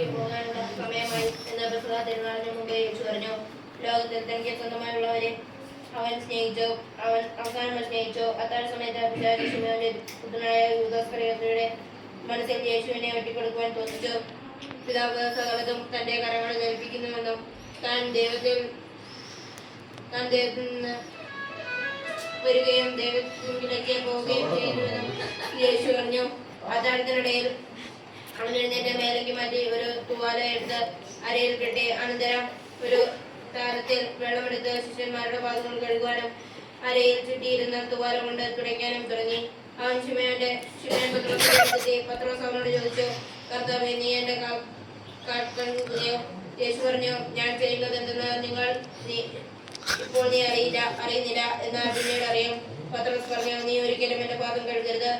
എനിക്ക് പോകാനുള്ള സമയമായി എന്ന് പെസഹ തിരുനാളിന് മുമ്പേ യേശു പറഞ്ഞു. ലോകത്തിൽ തനിക്ക് സ്വന്തമായുള്ളവരെ അവൻ സ്നേഹിച്ചു. അവൻ അവസാനമായി സ്നേഹിച്ചു. അത്താഴ സമയത്ത് പിതാവ് ശിമോന്റെ പുത്രനായ യൂദാസ്കറിയോത്തയുടെ മനസ്സിൽ യേശുവിനെ ഒറ്റിക്കൊടുക്കുവാൻ തോന്നിച്ചു. പിതാവ് സകലതും തന്റെ കരങ്ങളിൽ ഏൽപ്പിക്കുന്നുവെന്നും താൻ ദൈവത്തിൽ നിന്ന് വരികയും ദൈവത്തിലേക്ക് പോവുകയും ചെയ്യുന്നുവെന്നും യേശു പറഞ്ഞു. അത്താഴത്തിനിടയിൽ അവൻ എഴുന്നേറ്റ് മേലേക്ക് മാറ്റി ഒരു തൂവാല എടുത്ത് അരയിൽ കെട്ടി അനന്തരം ഒരു താരത്തിൽ വെള്ളമെടുത്ത് ശിഷ്യന്മാരുടെ പാദങ്ങൾ കഴുകുവാനും അരയിൽ ചുറ്റിയിരുന്ന തൂവാല കൊണ്ട് തുടയ്ക്കാനും തുടങ്ങി. അവൻ ശിമയോൻ പത്രോസ് അവനോട് ചോദിച്ചു, കർത്താവേ, നീ എന്റെ കാൽ കഴുകുകയോ? യേശു പറഞ്ഞു, ഞാൻ ചെയ്യുന്നത് എന്തെന്ന് ഇപ്പോൾ നീ അറിയുന്നില്ല, എന്നാൽ പിന്നീട് അറിയും. പത്രോസ് പറഞ്ഞു, നീ ഒരിക്കലും എന്റെ പാദം കഴുകരുത്.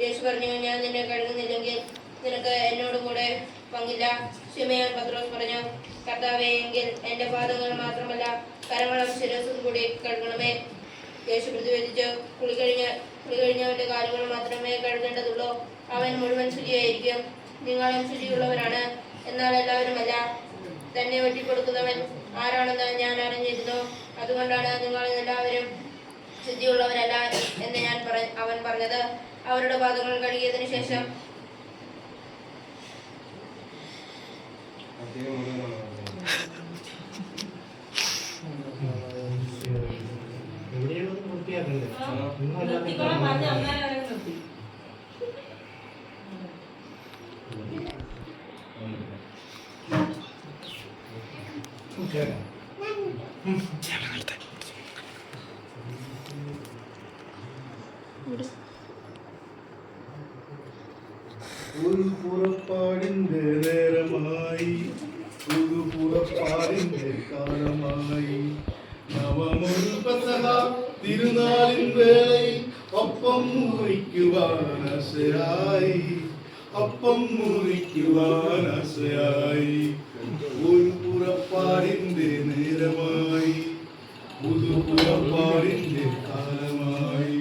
യേശു പറഞ്ഞു, ഞാൻ നിന്നെ കഴുകുന്നില്ലെങ്കിൽ നിനക്ക് എന്നോട് കൂടെ പങ്കില്ല. ശിമയോൻ പത്രോസ് പറഞ്ഞു, കർത്താവേ, എങ്കിൽ എന്റെ പാദങ്ങൾ മാത്രമല്ല കരങ്ങളും ശിരസും കൂടി കഴുകണമേ. യേശു പ്രതിവേദിച്ചു, കുളി കഴിഞ്ഞവന്റെ കാലുകൾ മാത്രമേ കഴുകേണ്ടതുള്ളൂ. അവൻ മുഴുവൻ ശുചിയായിരിക്കും. നിങ്ങളും ശുചിയുള്ളവരാണ്, എന്നാൽ എല്ലാവരുമല്ല. തന്നെ ഒറ്റിക്കൊടുക്കുന്നവൻ ആരാണെന്ന് ഞാൻ അറിഞ്ഞിരുന്നു. അതുകൊണ്ടാണ് നിങ്ങൾ എല്ലാവരും ശുദ്ധിയുള്ളവരല്ല എന്ന് അവൻ പറഞ്ഞത്. അവരുടെ പാദങ്ങൾ കഴുകിയതിനു ശേഷം ഒരു പുറപ്പാടിന്റെ നേരമായി, ഒരു പുറപ്പാടിന്റെ കാലമായി. നവമൊരു പെസഹ തിരുനാളിൻ വേളയിൽ ഒപ്പം മുറിക്കുവാൻ ആശയായി, ഒപ്പം മുറിക്കുവാൻ ആശയായി. ഒരു പുറപ്പാടിന്റെ നേരമായി, ഒരു പുറപ്പാടിന്റെ കാലമായി.